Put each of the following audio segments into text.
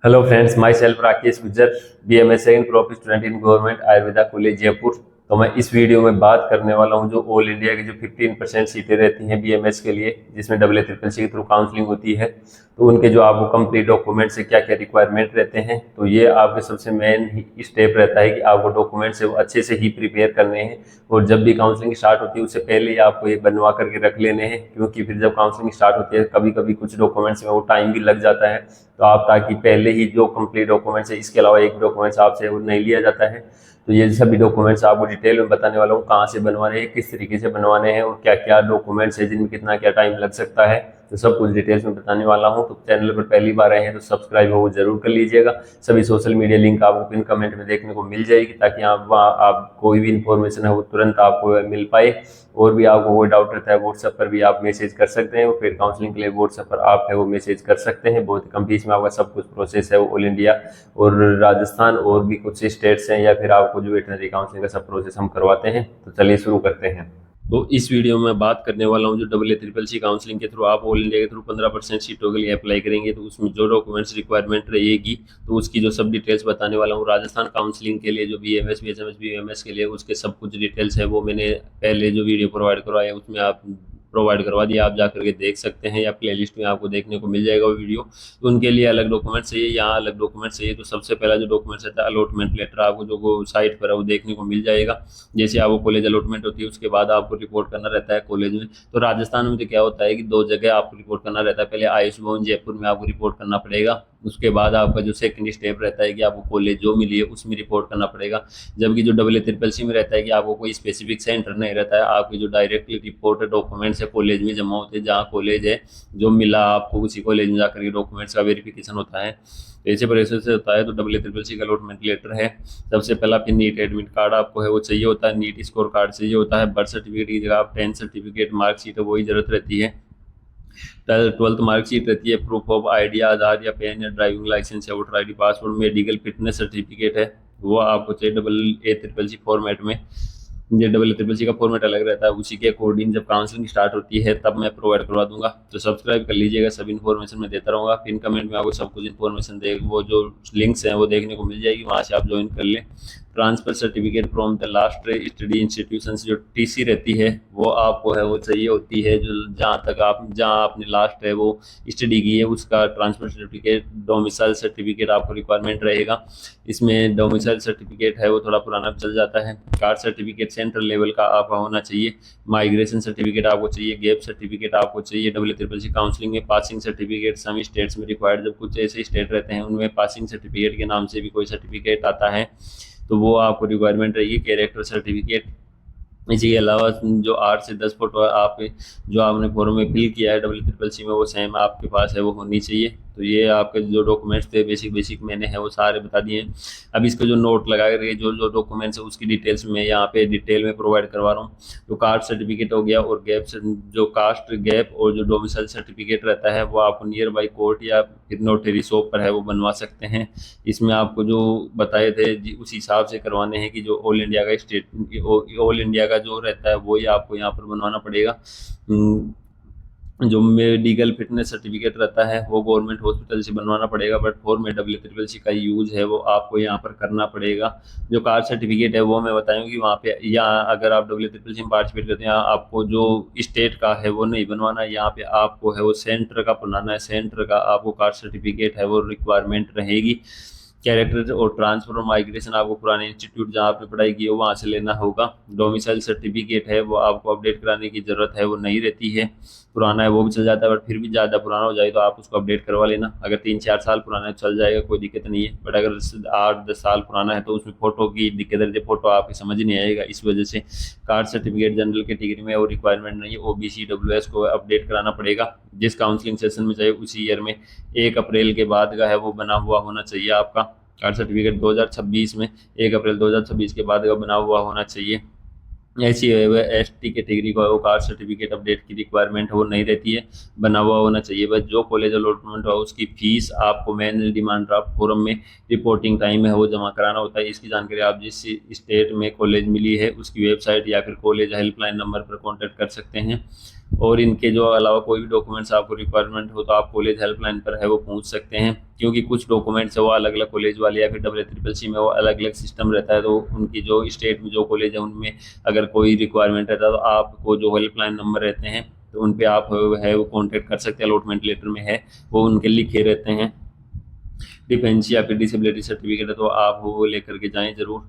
Hello friends, my self Rakesh Gujjar, BMS second prof student in government Ayurveda college Jaipur. तो मैं इस video में बात करने वाला हूं जो ऑल इंडिया की जो 15% सीटें रहती हैं BMS के लिए, जिसमें AA-CCC के थ्रू काउंसलिंग होती है, तो उनके जो आपको कंप्लीट डॉक्यूमेंट से क्या क्या रिक्वायरमेंट रहते हैं। तो ये आपके सबसे मेन स्टेप रहता है कि आपको डॉक्यूमेंट से वो अच्छे से ही प्रिपेयर करने हैं, और जब भी काउंसलिंग स्टार्ट होती है उससे पहले ही आपको ये बनवा करके रख लेने हैं, क्योंकि फिर जब काउंसलिंग स्टार्ट होती है कभी कभी कुछ डॉक्यूमेंट्स में वो टाइम भी लग जाता है। तो आप ताकि पहले ही जो कंप्लीट डॉक्यूमेंट्स है, इसके अलावा एक डॉक्यूमेंट्स आपसे वो नहीं लिया जाता है। तो ये सभी डॉक्यूमेंट्स आपको डिटेल में बताने वाला हूँ, कहाँ से बनवाने हैं, किस तरीके से बनवाने हैं, और क्या क्या डॉक्यूमेंट्स है जिनमें कितना क्या टाइम लग सकता है। तो सब कुछ डिटेल्स में बताने वाला हूँ। तो चैनल पर पहली बार आए हैं तो सब्सक्राइब हो जरूर कर लीजिएगा। सभी सोशल मीडिया लिंक आपको पिन कमेंट में देखने को मिल जाएगी, ताकि आप कोई भी इंफॉर्मेशन है वो तुरंत आपको मिल पाए। और भी आपको कोई डाउट रहता है व्हाट्सएप पर भी आप मैसेज कर सकते हैं, और फिर काउंसलिंग के लिए व्हाट्सएप पर आप है वो मैसेज कर सकते हैं। बहुत कम फीस में आपका सब कुछ प्रोसेस है वो ऑल इंडिया और राजस्थान और भी कुछ स्टेट्स हैं, या फिर आपको जो वेटनरी काउंसलिंग का सब प्रोसेस हम करवाते हैं। तो चलिए शुरू करते हैं। तो इस वीडियो में बात करने वाला हूं जो AA-CCC काउंसलिंग के थ्रू आप ऑल इंडिया के थ्रू 15% सीटों के लिए अप्लाई करेंगे, तो उसमें जो डॉक्यूमेंट्स रिक्वायरमेंट रहेगी तो उसकी जो सब डिटेल्स बताने वाला हूं। राजस्थान काउंसलिंग के लिए जो BMS BHMS BMS के लिए उसके सब कुछ डिटेल्स है वो मैंने पहले जो वीडियो प्रोवाइड करवाया उसमें आप प्रोवाइड करवा दिया, आप जा करके देख सकते हैं, या प्लेलिस्ट में आपको देखने को मिल जाएगा वो वीडियो। तो उनके लिए अलग डॉक्यूमेंट्स चाहिए, यहाँ अलग डॉक्यूमेंट्स चाहिए। तो सबसे पहला जो डॉक्यूमेंट्स रहता है अलॉटमेंट लेटर, आपको जो साइट पर है वो देखने को मिल जाएगा। जैसे आपको कॉलेज अलॉटमेंट होती है उसके बाद आपको रिपोर्ट करना रहता है कॉलेज में। तो राजस्थान में तो क्या होता है कि दो जगह आपको रिपोर्ट करना रहता है। पहले आयुष भवन जयपुर में आपको रिपोर्ट करना पड़ेगा, उसके बाद आपका जो सेकंड स्टेप रहता है कि आपको कॉलेज जो मिली है उसमें रिपोर्ट करना पड़ेगा। जबकि जो AA-CCC में रहता है कि आपको कोई स्पेसिफिक सेंटर नहीं रहता है, आपकी जो डायरेक्टली रिपोर्ट डॉक्यूमेंट्स है कॉलेज में जमा होते हैं, जहाँ कॉलेज है जो मिला आपको उसी कॉलेज में जाकर डॉक्यूमेंट्स का वेरिफिकेशन होता है। तो ऐसे प्रोसेस से होता है। तो AA-CCC का अलॉटमेंट लेटर है सबसे पहला। फिर नीट एडमिट कार्ड आपको है वो चाहिए होता है, नीट स्कोर कार्ड चाहिए होता है। बर्थ सर्टिफिकेट की जगह आप 10th सर्टिफिकेट मार्कशीट है वही जरूरत रहती है। 12th मार्कशीट रहती है। प्रूफ ऑफ आईडी, आधार या पैन या ड्राइविंग लाइसेंस या voter ID, passport, medical fitness certificate है वो आपको चाहिए AA-CCC फॉर्मेट में। ये AA-CCC का फॉर्मेट अलग रहता है, उसी के अकॉर्डिंग जब काउंसलिंग स्टार्ट होती है तब मैं प्रोवाइड करवा दूंगा। तो सब्सक्राइब कर लीजिएगा, सब इन्फॉर्मेशन मैं देता रहूँगा। पिन कमेंट में आपको सब कुछ इन्फॉर्मेशन दे वो जो लिंक्स हैं वो देखने को मिल जाएगी, वहाँ से आप ज्वाइन कर लें। Transfer certificate from the last study institution, जो TC रहती है वो आपको है वो चाहिए होती है। जो जहाँ आपने लास्ट है वो स्टडी की है उसका ट्रांसफर सर्टिफिकेट। डोमिसाइल सर्टिफिकेट आपको रिक्वायरमेंट रहेगा। इसमें डोमिसाइल सर्टिफिकेट है वो थोड़ा पुराना चल जाता है। कास्ट सर्टिफिकेट सेंट्रल लेवल का आपका होना चाहिए। माइग्रेशन सर्टिफिकेट आपको चाहिए। गैप सर्टिफिकेट आपको चाहिए। AA-CCC काउंसलिंग में पासिंग सर्टिफिकेट सभी स्टेट्स में रिक्वायर्ड, जब कुछ ऐसे स्टेट रहते हैं उनमें पासिंग सर्टिफिकेट के नाम से भी कोई सर्टिफिकेट आता है तो वो आपको रिक्वायरमेंट रहेगी। कैरेक्टर सर्टिफिकेट, इसी के अलावा जो 8 से 10 फोटो आप जो आपने फॉर्म में फिल किया है AA-CCC में वो सेम आपके पास है वो होनी चाहिए। तो ये आपके जो डॉक्यूमेंट्स थे बेसिक मैंने है वो सारे बता दिए हैं। अब इसका जो नोट लगा करके जो डॉक्यूमेंट्स है उसकी डिटेल्स मैं यहाँ पे डिटेल में प्रोवाइड करवा रहा हूँ। तो कास्ट सर्टिफिकेट हो गया, और गैप जो कास्ट गैप और जो डोमिसाइल सर्टिफिकेट रहता है वो आप नियर बाई कोर्ट या फिर नोटरी शॉप पर है वो बनवा सकते हैं। इसमें आपको जो बताए थे उस हिसाब से करवाने हैं कि जो ऑल इंडिया का ऑल इंडिया का जो रहता है वही आपको यहाँ पर बनवाना पड़ेगा। जो मेडिकल फिटनेस सर्टिफिकेट रहता है वो गवर्नमेंट हॉस्पिटल से बनवाना पड़ेगा, बट फॉर में AA-CCC का यूज है वो आपको यहाँ पर करना पड़ेगा। जो कास्ट सर्टिफिकेट है वो मैं बताऊँ कि वहाँ पे, या अगर आप AA-CCC में पार्टिसिपेट करते हैं आपको जो स्टेट का है वो नहीं बनवाना है, यहाँ पे आपको है वो सेंटर का बनाना है। सेंटर का आपको कास्ट सर्टिफिकेट है वो रिक्वायरमेंट रहेगी। कैरेक्टर और ट्रांसफर और माइग्रेशन आपको पुराने इंस्टीट्यूट जहाँ आपने पढ़ाई की है वहाँ से लेना होगा। डोमिसाइल सर्टिफिकेट है वो आपको अपडेट कराने की ज़रूरत है वो नहीं रहती है, पुराना है वो भी चल जाता है, बट फिर भी ज़्यादा पुराना हो जाए तो आप उसको अपडेट करवा लेना। अगर 3-4 साल पुराना है चल जाएगा, कोई दिक्कत नहीं है, बट अगर 8-10 साल पुराना है तो उसमें फ़ोटो की दिक्कत रहती है, फ़ोटो आपकी समझ नहीं आएगा। इस वजह से कास्ट सर्टिफिकेट जनरल कैटेगरी में और रिक्वायरमेंट नहीं है। OBC WS को अपडेट कराना पड़ेगा। जिस काउंसलिंग सेशन में चाहिए उसी ईयर में 1 अप्रैल के बाद का है वो बना हुआ होना चाहिए। आपका कास्ट सर्टिफिकेट 2026 में 1 अप्रैल 2026 के बाद का बना हुआ होना चाहिए। ऐसी ST कैटेगरी का वो कास्ट सर्टिफिकेट अपडेट की रिक्वायरमेंट वो नहीं रहती है, बना हुआ होना चाहिए। बस जो कॉलेज अलॉटमेंट हो उसकी फीस आपको मैनुअल डिमांड ड्राफ्ट फॉर्म में रिपोर्टिंग टाइम है वो जमा कराना होता है। इसकी जानकारी आप जिस स्टेट में कॉलेज मिली है उसकी वेबसाइट या फिर कॉलेज हेल्पलाइन नंबर पर कॉन्टैक्ट कर सकते हैं। और इनके जो अलावा कोई भी डॉक्यूमेंट्स आपको रिक्वायरमेंट हो तो आप कॉलेज हेल्पलाइन पर है वो पूछ सकते हैं, क्योंकि कुछ डॉक्यूमेंट्स है वो अलग अलग कॉलेज वाले या फिर WCCC में वो अलग अलग सिस्टम रहता है। तो उनकी जो स्टेट में जो कॉलेज है उनमें अगर कोई रिक्वायरमेंट रहता है तो आपको जो हेल्पलाइन नंबर रहते हैं तो उन पे आप है वो कॉन्टेक्ट कर सकते हैं। अलॉटमेंट लेटर में है वो उनके लिखे रहते हैं। डिफेंस या फिर डिसेबिलिटी सर्टिफिकेट है तो आप वो लेकर के जाएं ज़रूर।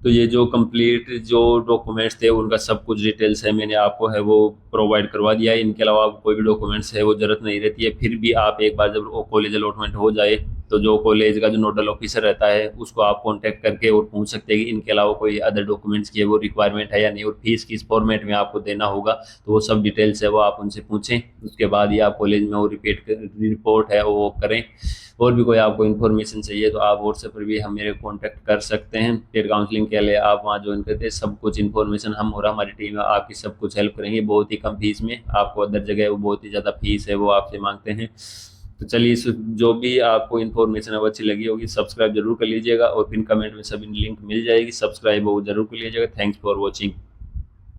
तो ये जो कंप्लीट जो डॉक्यूमेंट्स थे उनका सब कुछ डिटेल्स है मैंने आपको है वो प्रोवाइड करवा दिया है। इनके अलावा कोई भी डॉक्यूमेंट्स है वो ज़रूरत नहीं रहती है। फिर भी आप एक बार जब कॉलेज अलॉटमेंट हो जाए तो जो कॉलेज का जो नोडल ऑफिसर रहता है उसको आप कांटेक्ट करके और पूछ सकते हैं कि इनके अलावा कोई अदर डॉक्यूमेंट्स की है वो रिक्वायरमेंट है या नहीं, और फीस किस फॉर्मेट में आपको देना होगा। तो वो सब डिटेल्स है वो आप उनसे पूछें, उसके बाद ही आप कॉलेज में वो रिपोर्ट है वो करें। और भी कोई आपको इन्फॉर्मेशन चाहिए तो आप व्हाट्सएप पर भी हम मेरे कांटेक्ट कर सकते हैं। पेड काउंसलिंग के लिए आप वहाँ ज्वाइन करते हैं, सब कुछ इन्फॉर्मेशन हम और हमारी टीम आपकी सब कुछ हेल्प करेंगे बहुत ही कम फीस में। आपको अदर जगह वो बहुत ही ज़्यादा फीस है वो आपसे मांगते हैं। तो चलिए जो भी आपको इन्फॉर्मेशन है वो अच्छी लगी होगी सब्सक्राइब जरूर कर लीजिएगा, और पिन कमेंट में सभी लिंक मिल जाएगी, सब्सक्राइब वो जरूर कर लीजिएगा। Thanks for watching.